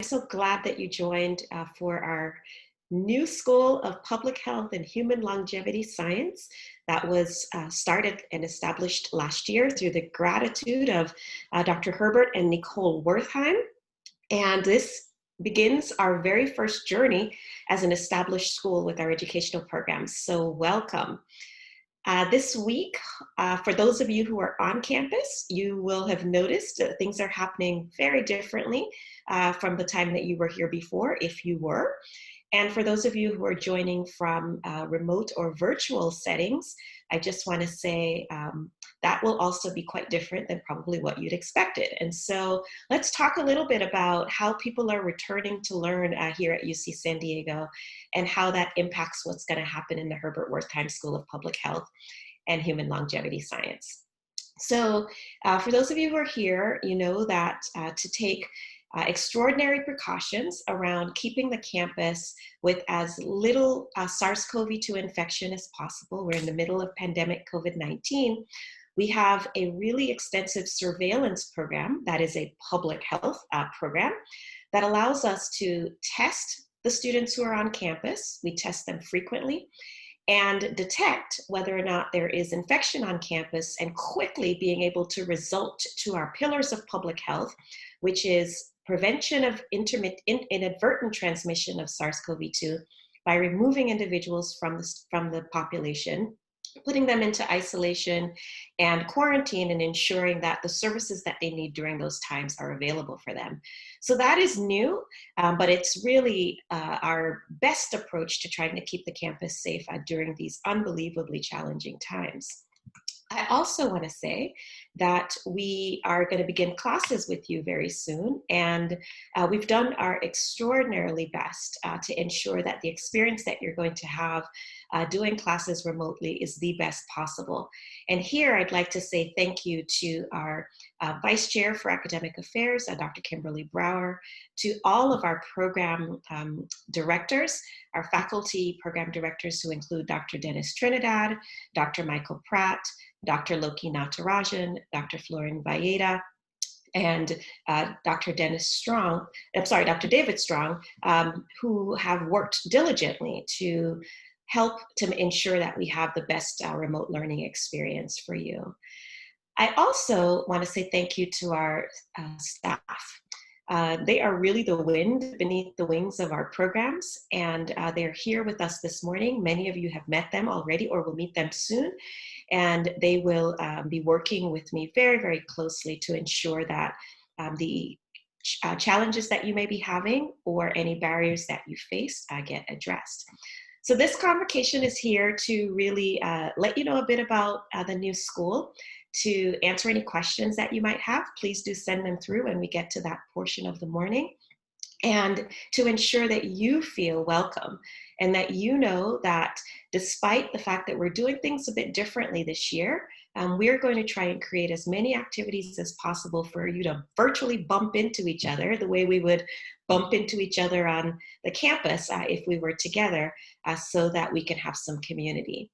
So glad that you joined for our new School of Public Health and Human Longevity Science that was started and established last year through the gratitude of Dr. Herbert and Nicole Wertheim. And this begins our very first journey as an established school with our educational programs. So welcome. This week, for those of you who are on campus, you will have noticed that things are happening very differently from the time that you were here before, if you were. And for those of you who are joining from remote or virtual settings, I just want to say that will also be quite different than probably what you'd expected. And so let's talk a little bit about how people are returning to learn here at UC San Diego and how that impacts what's going to happen in the Herbert Wertheim School of Public Health and Human Longevity Science. So for those of you who are here, you know that to take extraordinary precautions around keeping the campus with as little SARS-CoV-2 infection as possible. We're in the middle of pandemic COVID-19. We have a really extensive surveillance program that is a public health program that allows us to test the students who are on campus. We test them frequently and detect whether or not there is infection on campus, and quickly being able to result to our pillars of public health, which is prevention of inadvertent transmission of SARS-CoV-2 by removing individuals from the population, putting them into isolation and quarantine, and ensuring that the services that they need during those times are available for them. So that is new, but it's really our best approach to trying to keep the campus safe during these unbelievably challenging times. I also want to say that we are going to begin classes with you very soon, and we've done our extraordinarily best to ensure that the experience that you're going to have doing classes remotely is the best possible. And here I'd like to say thank you to our Vice Chair for Academic Affairs, Dr. Kimberly Brower, to all of our program directors, our faculty program directors who include Dr. Dennis Trinidad, Dr. Michael Pratt, Dr. Loki Natarajan, Dr. Florin Valleda, and Dr. David Strong, who have worked diligently to help to ensure that we have the best remote learning experience for you. I also want to say thank you to our staff. They are really the wind beneath the wings of our programs, and they're here with us this morning. Many of you have met them already or will meet them soon, and they will be working with me very, very closely to ensure that the challenges that you may be having or any barriers that you face get addressed. So this convocation is here to really let you know a bit about the new school. To answer any questions that you might have, please do send them through when we get to that portion of the morning. And to ensure that you feel welcome and that you know that despite the fact that we're doing things a bit differently this year, we're going to try and create as many activities as possible for you to virtually bump into each other the way we would bump into each other on the campus if we were together, so that we can have some community.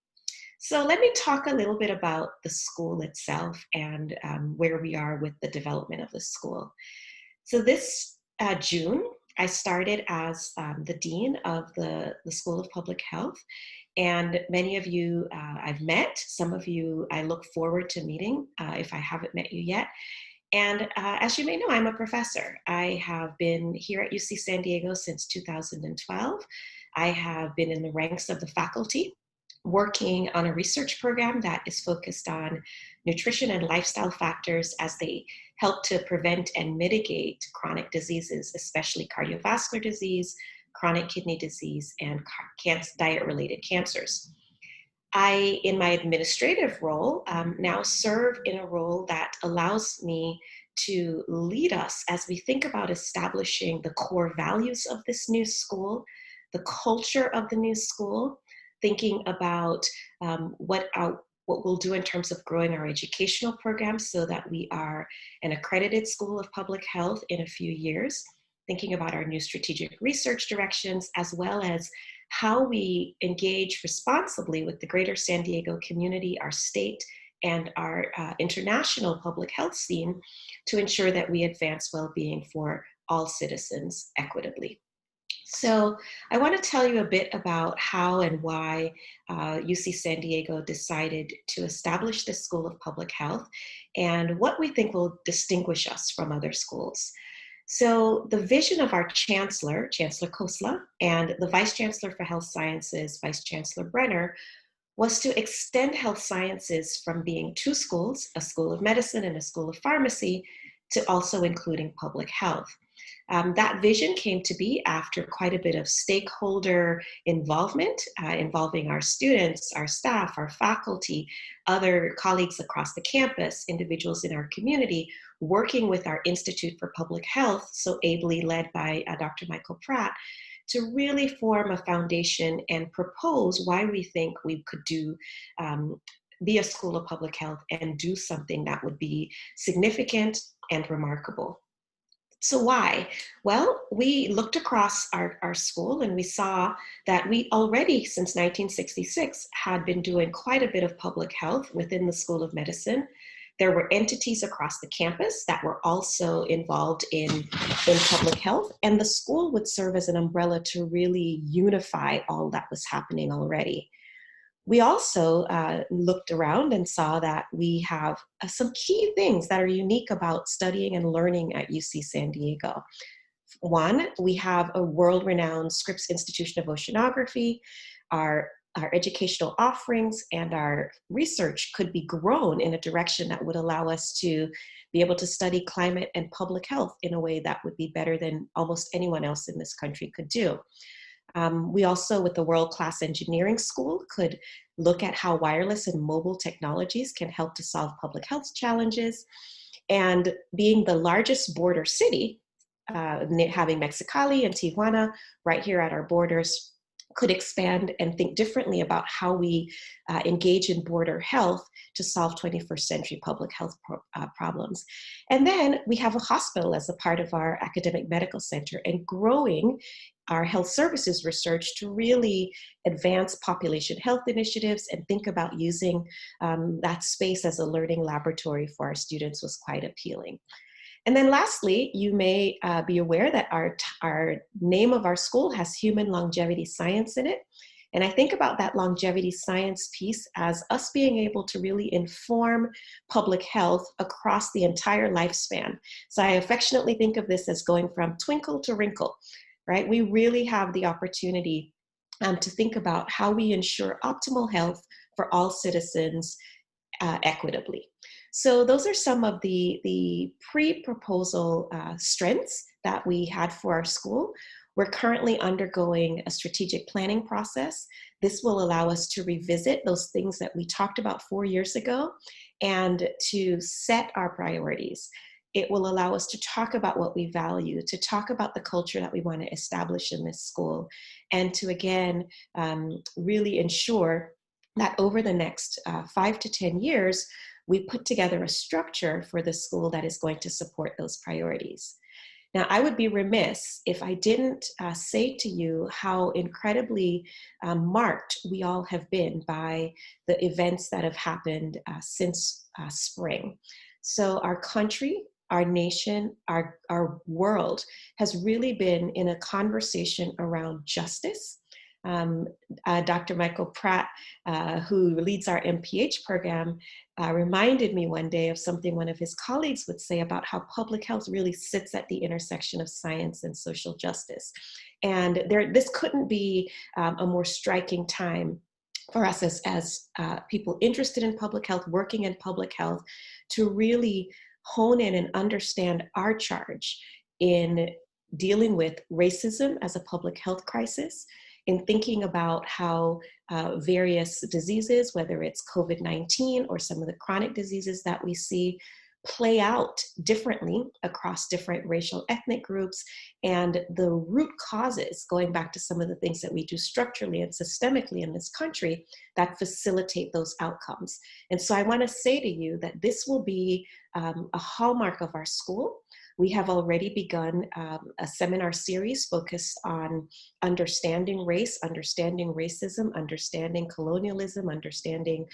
So let me talk a little bit about the school itself and where we are with the development of the school. So this June, I started as the Dean of the School of Public Health, and many of you I've met, some of you I look forward to meeting if I haven't met you yet. And as you may know, I'm a professor. I have been here at UC San Diego since 2012. I have been in the ranks of the faculty, working on a research program that is focused on nutrition and lifestyle factors as they help to prevent and mitigate chronic diseases, especially cardiovascular disease, chronic kidney disease, and diet-related cancers. I, in my administrative role, now serve in a role that allows me to lead us as we think about establishing the core values of this new school, the culture of the new school, thinking about what we'll do in terms of growing our educational programs so that we are an accredited school of public health in a few years, thinking about our new strategic research directions, as well as how we engage responsibly with the greater San Diego community, our state, and our international public health scene to ensure that we advance well-being for all citizens equitably. So I want to tell you a bit about how and why UC San Diego decided to establish the School of Public Health and what we think will distinguish us from other schools. So the vision of our chancellor, Chancellor Khosla, and the Vice Chancellor for Health Sciences, Vice Chancellor Brenner, was to extend health sciences from being two schools, a school of medicine and a school of pharmacy, to also including public health. That vision came to be after quite a bit of stakeholder involvement, involving our students, our staff, our faculty, other colleagues across the campus, individuals in our community, working with our Institute for Public Health, so ably led by Dr. Michael Pratt, to really form a foundation and propose why we think we could be a school of public health and do something that would be significant and remarkable. So why? Well, we looked across our school and we saw that we already, since 1966, had been doing quite a bit of public health within the School of Medicine. There were entities across the campus that were also involved in public health, and the school would serve as an umbrella to really unify all that was happening already. We also looked around and saw that we have some key things that are unique about studying and learning at UC San Diego. One, we have a world-renowned Scripps Institution of Oceanography. Our educational offerings and our research could be grown in a direction that would allow us to be able to study climate and public health in a way that would be better than almost anyone else in this country could do. We also, with the world-class engineering school, could look at how wireless and mobile technologies can help to solve public health challenges. And being the largest border city, having Mexicali and Tijuana right here at our borders, could expand and think differently about how we engage in border health to solve 21st century public health problems. And then we have a hospital as a part of our academic medical center and growing our health services research to really advance population health initiatives and think about using that space as a learning laboratory for our students was quite appealing. And then lastly, you may be aware that our name of our school has human longevity science in it. And I think about that longevity science piece as us being able to really inform public health across the entire lifespan. So I affectionately think of this as going from twinkle to wrinkle, right? We really have the opportunity to think about how we ensure optimal health for all citizens equitably. So those are some of the pre-proposal strengths that we had for our school. We're currently undergoing a strategic planning process. This will allow us to revisit those things that we talked about 4 years ago and to set our priorities. It will allow us to talk about what we value, to talk about the culture that we want to establish in this school, and to, again, really ensure that over the next 5 to 10 years, we put together a structure for the school that is going to support those priorities. Now, I would be remiss if I didn't say to you how incredibly marked we all have been by the events that have happened since spring. So our country, our nation, our world has really been in a conversation around justice. Dr. Michael Pratt, who leads our MPH program, reminded me one day of something one of his colleagues would say about how public health really sits at the intersection of science and social justice. And this couldn't be a more striking time for us as people interested in public health, working in public health, to really hone in and understand our charge in dealing with racism as a public health crisis, in thinking about how various diseases, whether it's COVID-19 or some of the chronic diseases that we see, play out differently across different racial ethnic groups, and the root causes, going back to some of the things that we do structurally and systemically in this country that facilitate those outcomes. And so I want to say to you that this will be a hallmark of our school. We have already begun a seminar series focused on understanding race, understanding racism, understanding colonialism, understanding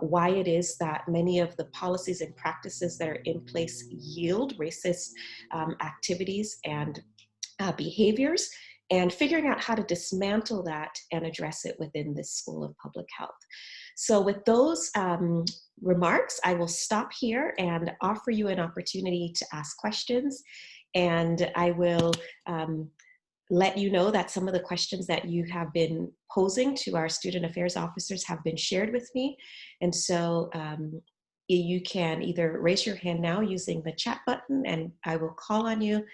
why it is that many of the policies and practices that are in place yield racist activities and behaviors, and figuring out how to dismantle that and address it within this School of Public Health. So with those remarks, I will stop here and offer you an opportunity to ask questions. And I will let you know that some of the questions that you have been posing to our student affairs officers have been shared with me. And so you can either raise your hand now using the chat button and I will call on you.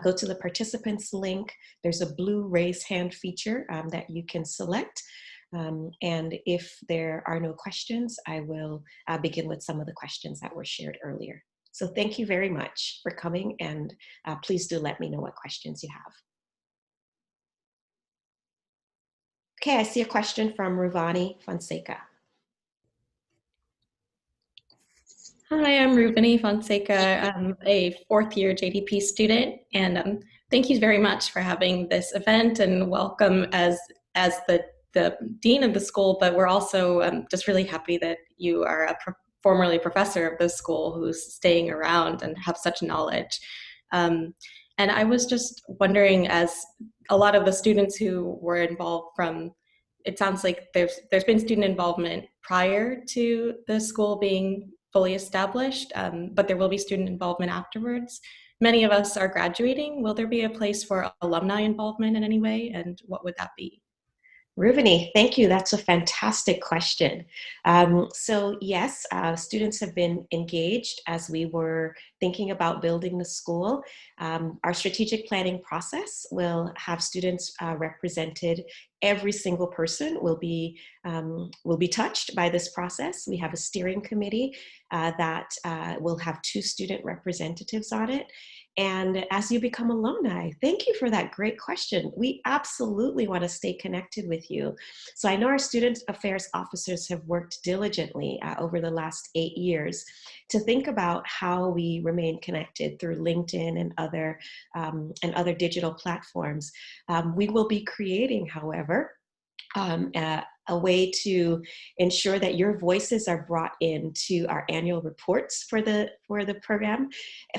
Go to the participants link. There's a blue raise hand feature that you can select. And if there are no questions, I will begin with some of the questions that were shared earlier. So thank you very much for coming, and please do let me know what questions you have. Okay, I see a question from Ruvani Fonseca. Hi, I'm Ruvani Fonseca. I'm a fourth-year JDP student, and thank you very much for having this event, and welcome as the dean of the school. But we're also just really happy that you are a formerly professor of the school who's staying around and have such knowledge. And I was just wondering, as a lot of the students who were involved from, it sounds like there's been student involvement prior to the school being fully established, but there will be student involvement afterwards. Many of us are graduating. Will there be a place for alumni involvement in any way, and what would that be? Ruvani, thank you. That's a fantastic question. So yes, students have been engaged as we were thinking about building the school. Our strategic planning process will have students represented. Every single person will be touched by this process. We have a steering committee that will have 2 student representatives on it. And as you become alumni, thank you for that great question. We absolutely want to stay connected with you. So I know our student affairs officers have worked diligently over the last 8 years to think about how we remain connected through LinkedIn and other digital platforms. We will be creating, however, a way to ensure that your voices are brought into our annual reports for the program,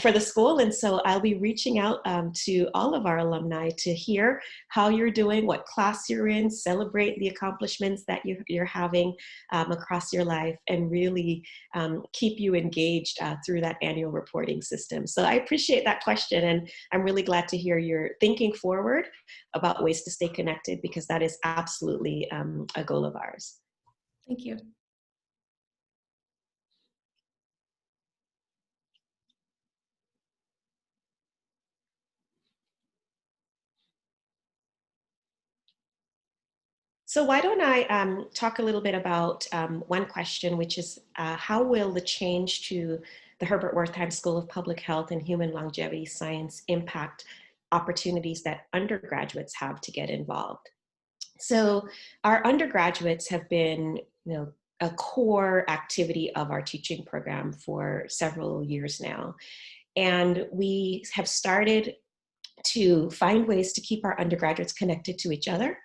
for the school. And so I'll be reaching out to all of our alumni to hear how you're doing, what class you're in, celebrate the accomplishments that you're having across your life, and really keep you engaged through that annual reporting system. So I appreciate that question, and I'm really glad to hear you're thinking forward about ways to stay connected, because that is absolutely a goal of ours. Thank you. So why don't I talk a little bit about one question, which is how will the change to the Herbert Wertheim School of Public Health and Human Longevity Science impact opportunities that undergraduates have to get involved? So our undergraduates have been, a core activity of our teaching program for several years now. And we have started to find ways to keep our undergraduates connected to each other,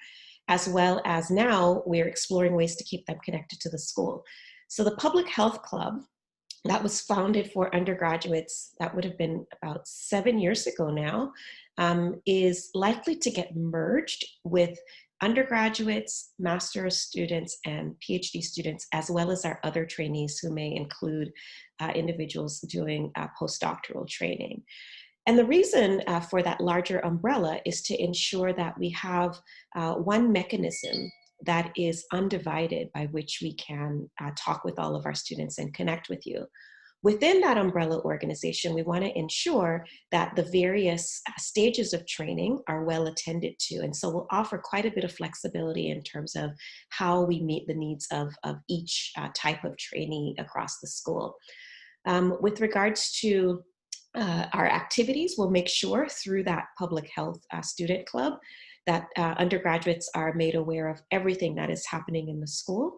as well as now we're exploring ways to keep them connected to the school. So the Public Health Club that was founded for undergraduates, that would have been about 7 years ago now, is likely to get merged with undergraduates, master's students, and PhD students, as well as our other trainees who may include individuals doing postdoctoral training. And the reason for that larger umbrella is to ensure that we have one mechanism that is undivided by which we can talk with all of our students and connect with you. Within that umbrella organization, we want to ensure that the various stages of training are well attended to. And so we'll offer quite a bit of flexibility in terms of how we meet the needs of each type of trainee across the school. With regards to our activities, we'll make sure through that public health student club that undergraduates are made aware of everything that is happening in the school.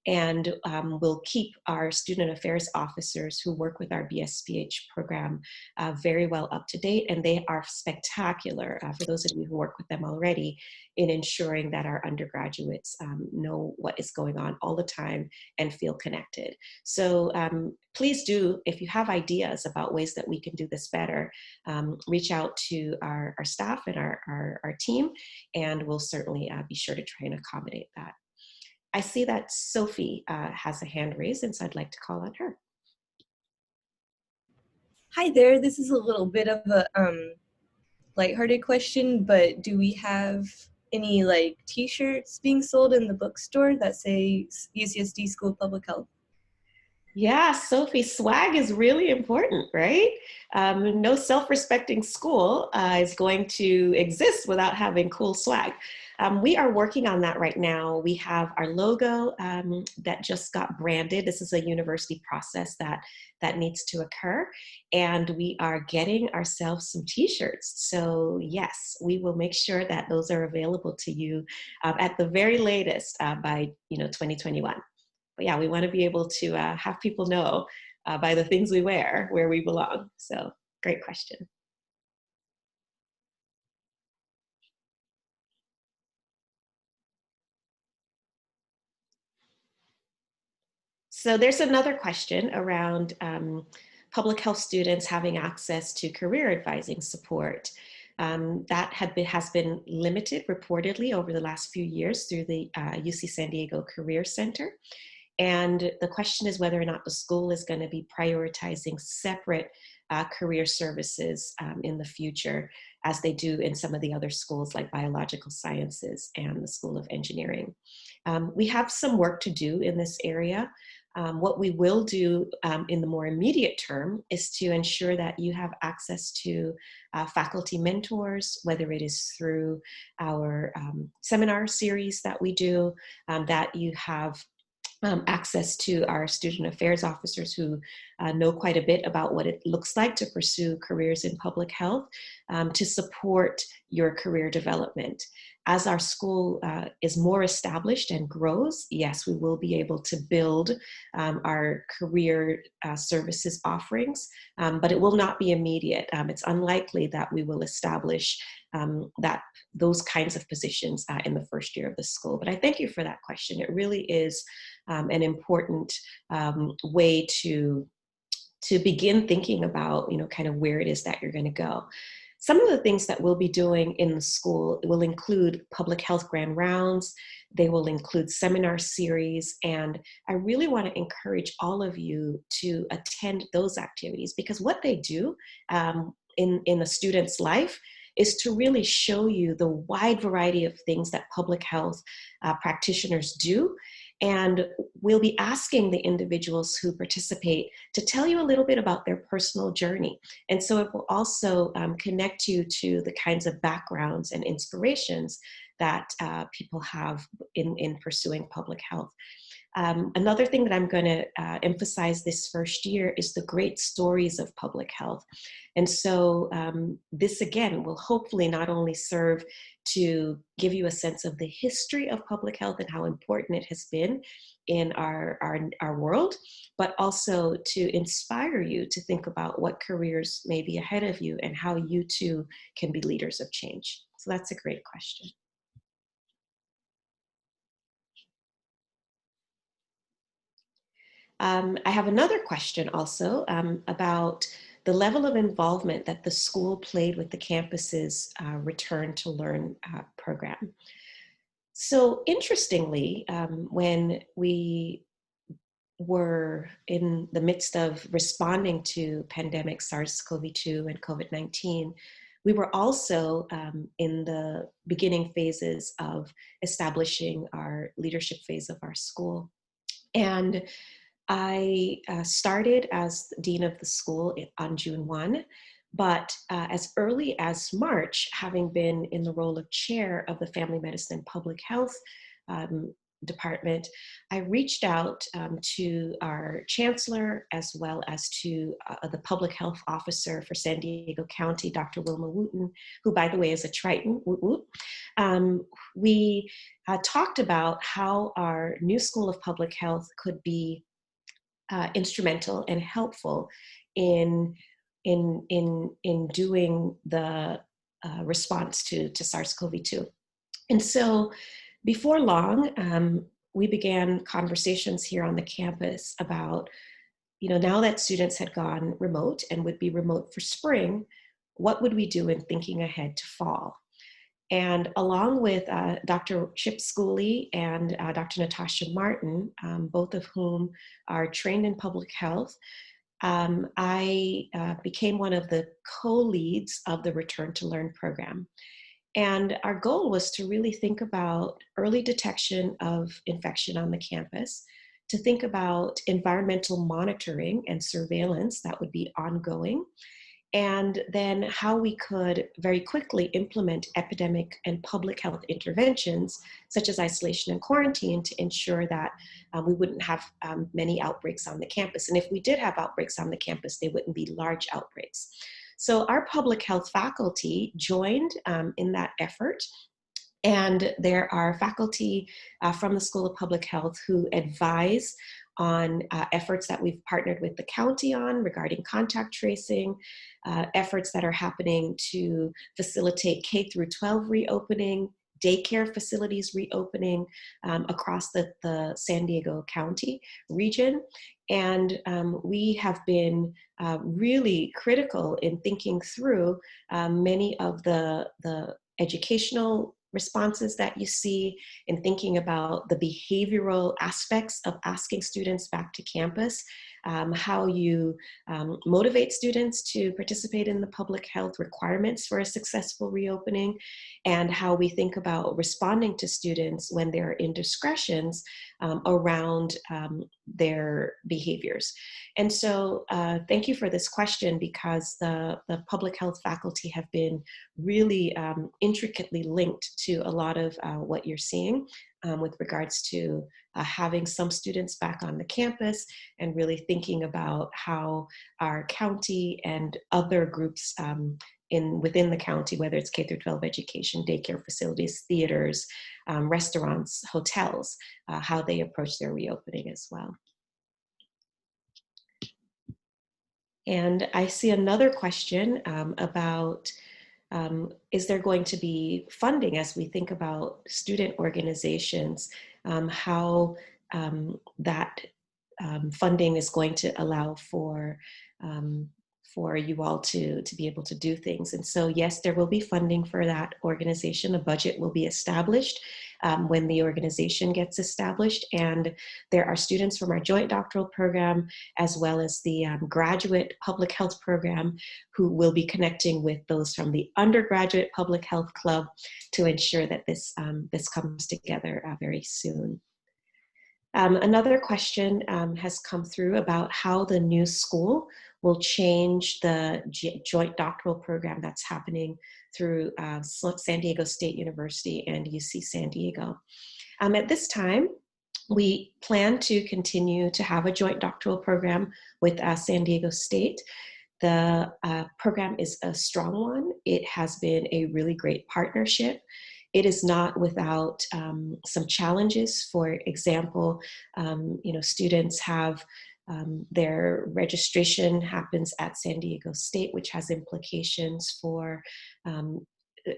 And we'll keep our student affairs officers who work with our BSPH program very well up to date. And they are spectacular, for those of you who work with them already, in ensuring that our undergraduates know what is going on all the time and feel connected. So please do, if you have ideas about ways that we can do this better, reach out to our staff and our team, and we'll certainly be sure to try and accommodate that. I see that Sophie has a hand raised, and so I'd like to call on her. Hi there, this is a little bit of a lighthearted question, but do we have any like t-shirts being sold in the bookstore that say UCSD School of Public Health? Yeah, Sophie, swag is really important, right? No self-respecting school is going to exist without having cool swag. We are working on that right now. We have our logo that just got branded. This is a university process that needs to occur. And we are getting ourselves some t-shirts. So yes, we will make sure that those are available to you at the very latest by 2021. But yeah, we want to be able to have people know by the things we wear where we belong. So great question. So there's another question around public health students having access to career advising support. That has been limited reportedly over the last few years through the UC San Diego Career Center. And the question is whether or not the school is going to be prioritizing separate career services in the future, as they do in some of the other schools like biological sciences and the School of Engineering. We have some work to do in this area. What we will do in the more immediate term is to ensure that you have access to faculty mentors, whether it is through our seminar series that we do, that you have access to our student affairs officers who know quite a bit about what it looks like to pursue careers in public health to support your career development. As our school is more established and grows, yes, we will be able to build our career services offerings, but it will not be immediate. It's unlikely that we will establish those kinds of positions in the first year of the school. But I thank you for that question. It really is an important way to begin thinking about, kind of where it is that you're going to go. Some of the things that we'll be doing in the school will include public health grand rounds. They will include seminar series. And I really want to encourage all of you to attend those activities, because what they do in a student's life is to really show you the wide variety of things that public health practitioners do. And we'll be asking the individuals who participate to tell you a little bit about their personal journey. And so it will also connect you to the kinds of backgrounds and inspirations that people have in pursuing public health. Another thing that I'm going to emphasize this first year is the great stories of public health. And so this, again, will hopefully not only serve to give you a sense of the history of public health and how important it has been in our world, but also to inspire you to think about what careers may be ahead of you and how you too can be leaders of change. So that's a great question. I have another question also about the level of involvement that the school played with the campus's Return to Learn program. So interestingly, when we were in the midst of responding to pandemic SARS-CoV-2 and COVID-19, we were also in the beginning phases of establishing our leadership phase of our school. And I started as Dean of the school on June 1, but as early as March, having been in the role of chair of the Family Medicine and Public Health department, I reached out to our chancellor as well as to the public health officer for San Diego County, Dr. Wilma Wooten, who, by the way, is a Triton. Woot woot. We talked about how our new School of Public Health could be instrumental and helpful in doing the response to SARS-CoV-2. And so before long, we began conversations here on the campus about, now that students had gone remote and would be remote for spring, what would we do in thinking ahead to fall? And along with Dr. Chip Schooley and Dr. Natasha Martin, both of whom are trained in public health, I became one of the co-leads of the Return to Learn program. And our goal was to really think about early detection of infection on the campus, to think about environmental monitoring and surveillance that would be ongoing, and then how we could very quickly implement epidemic and public health interventions, such as isolation and quarantine, to ensure that we wouldn't have many outbreaks on the campus. And if we did have outbreaks on the campus, they wouldn't be large outbreaks. So our public health faculty joined in that effort. And there are faculty from the School of Public Health who advise on efforts that we've partnered with the county on regarding contact tracing, efforts that are happening to facilitate K through 12 reopening, daycare facilities reopening across the San Diego County region. And we have been really critical in thinking through many of the educational responses that you see, in thinking about the behavioral aspects of asking students back to campus, how you motivate students to participate in the public health requirements for a successful reopening, and how we think about responding to students when there are indiscretions around their behaviors. And so thank you for this question, because the public health faculty have been really intricately linked to a lot of what you're seeing with regards to having some students back on the campus, and really thinking about how our county and other groups within the county, whether it's K through 12 education, daycare facilities, theaters, restaurants, hotels, how they approach their reopening as well. And I see another question about, is there going to be funding as we think about student organizations, how that funding is going to allow for you all to be able to do things. And so yes, there will be funding for that organization. A budget will be established when the organization gets established. And there are students from our joint doctoral program, as well as the graduate public health program, who will be connecting with those from the undergraduate public health club to ensure that this comes together very soon. Another question has come through about how the new school will change the joint doctoral program that's happening through San Diego State University and UC San Diego. At this time, we plan to continue to have a joint doctoral program with San Diego State. The program is a strong one. It has been a really great partnership. It is not without some challenges. For example, students have their registration happens at San Diego State, which has implications for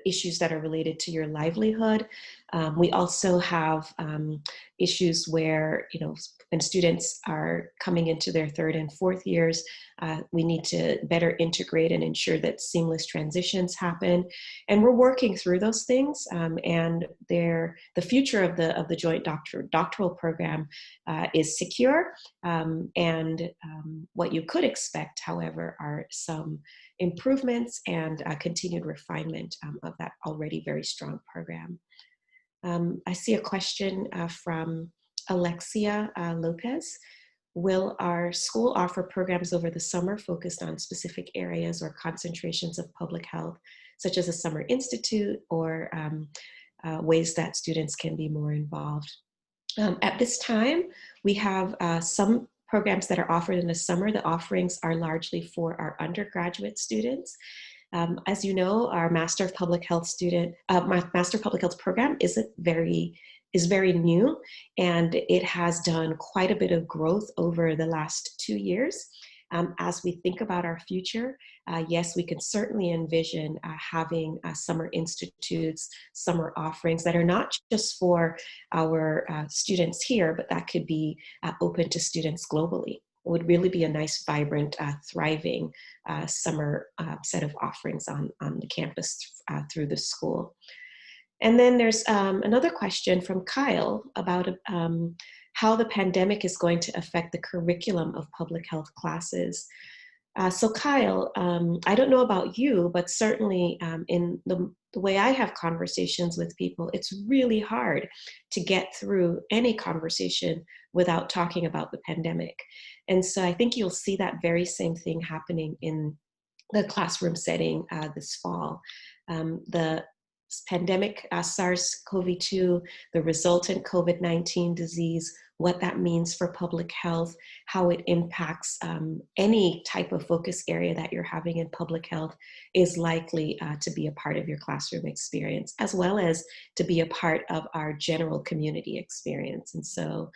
issues that are related to your livelihood. We also have issues where, when students are coming into their third and fourth years, we need to better integrate and ensure that seamless transitions happen. And we're working through those things. And the future of the joint doctoral program is secure. And what you could expect, however, are some improvements and continued refinement of that already very strong program. I see a question from Alexia Lopez. Will our school offer programs over the summer focused on specific areas or concentrations of public health, such as a summer institute, or ways that students can be more involved? At this time, we have some programs that are offered in the summer. The offerings are largely for our undergraduate students. As you know, our Master of Public Health Master of Public Health program is very new, and it has done quite a bit of growth over the last 2 years. As we think about our future, yes, we can certainly envision having summer institutes, summer offerings that are not just for our students here, but that could be open to students globally. It would really be a nice, vibrant, thriving summer set of offerings on the campus through the school. And then there's another question from Kyle about how the pandemic is going to affect the curriculum of public health classes. So Kyle, I don't know about you, but certainly in the way I have conversations with people, it's really hard to get through any conversation without talking about the pandemic. And so I think you'll see that very same thing happening in the classroom setting this fall. The pandemic, SARS-CoV-2, the resultant COVID-19 disease, what that means for public health, how it impacts any type of focus area that you're having in public health is likely to be a part of your classroom experience, as well as to be a part of our general community experience. And so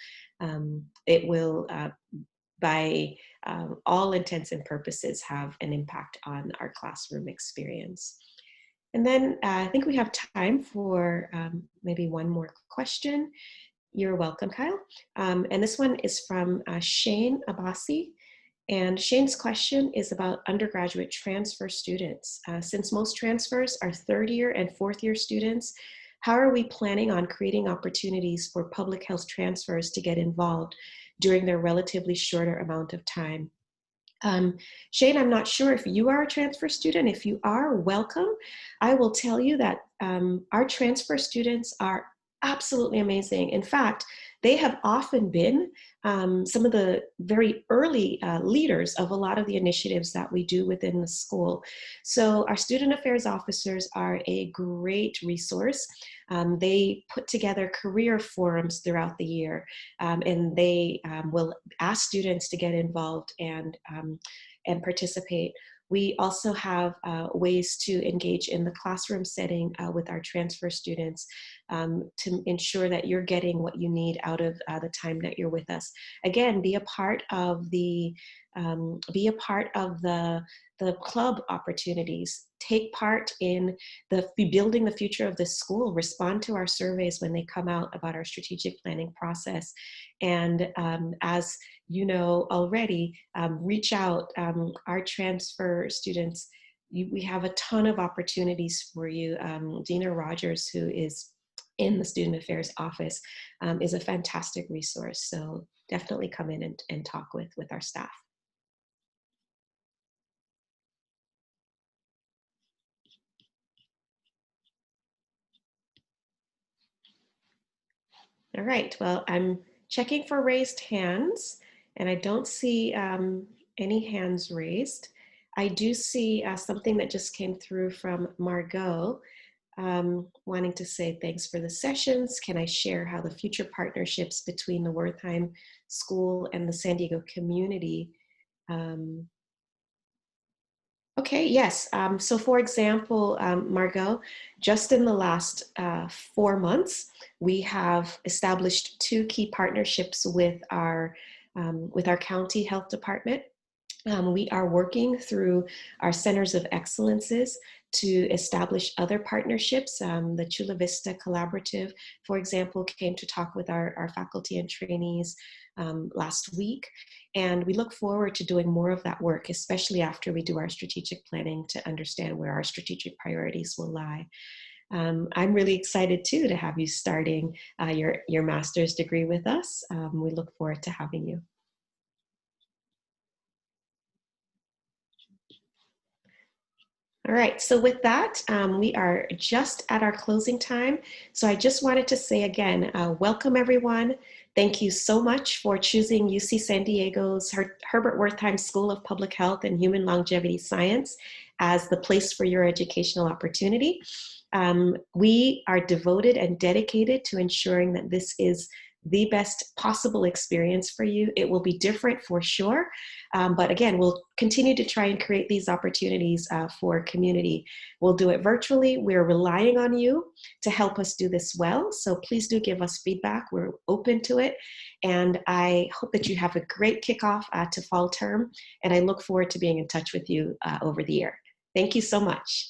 it will, by all intents and purposes, have an impact on our classroom experience. And then I think we have time for maybe one more question. You're welcome, Kyle. And this one is from Shane Abassi. And Shane's question is about undergraduate transfer students. Since most transfers are third-year and fourth-year students, how are we planning on creating opportunities for public health transfers to get involved during their relatively shorter amount of time? Shane, I'm not sure if you are a transfer student. If you are, welcome. I will tell you that our transfer students are absolutely amazing. In fact, they have often been some of the very early leaders of a lot of the initiatives that we do within the school. So our student affairs officers are a great resource. They put together career forums throughout the year, and they will ask students to get involved and participate. We also have ways to engage in the classroom setting with our transfer students to ensure that you're getting what you need out of the time that you're with us. Again, be a part of the club opportunities. Take part in building the future of the school. Respond to our surveys when they come out about our strategic planning process. And as you know already, reach out. Our transfer students, we have a ton of opportunities for you. Dina Rogers, who is in the Student Affairs office, is a fantastic resource. So definitely come in and talk with our staff. All right, well, I'm checking for raised hands, and I don't see any hands raised. I do see something that just came through from Margot, wanting to say thanks for the sessions. Can I share how the future partnerships between the Wertheim School and the San Diego community? Okay, yes. So for example, Margot, just in the last 4 months, we have established 2 key partnerships with our county health department. We are working through our centers of excellences to establish other partnerships. The Chula Vista Collaborative, for example, came to talk with our faculty and trainees last week. And we look forward to doing more of that work, especially after we do our strategic planning to understand where our strategic priorities will lie. I'm really excited too to have you starting your master's degree with us. We look forward to having you. All right, so with that, we are just at our closing time. So I just wanted to say again, welcome everyone. Thank you so much for choosing UC San Diego's Herbert Wertheim School of Public Health and Human Longevity Science as the place for your educational opportunity. We are devoted and dedicated to ensuring that this is the best possible experience for you. It will be different for sure, but again, we'll continue to try and create these opportunities for community. We'll do it virtually. We're relying on you to help us do this well, so please do give us feedback. We're open to it, and I hope that you have a great kickoff to fall term, and I look forward to being in touch with you over the year. Thank you so much.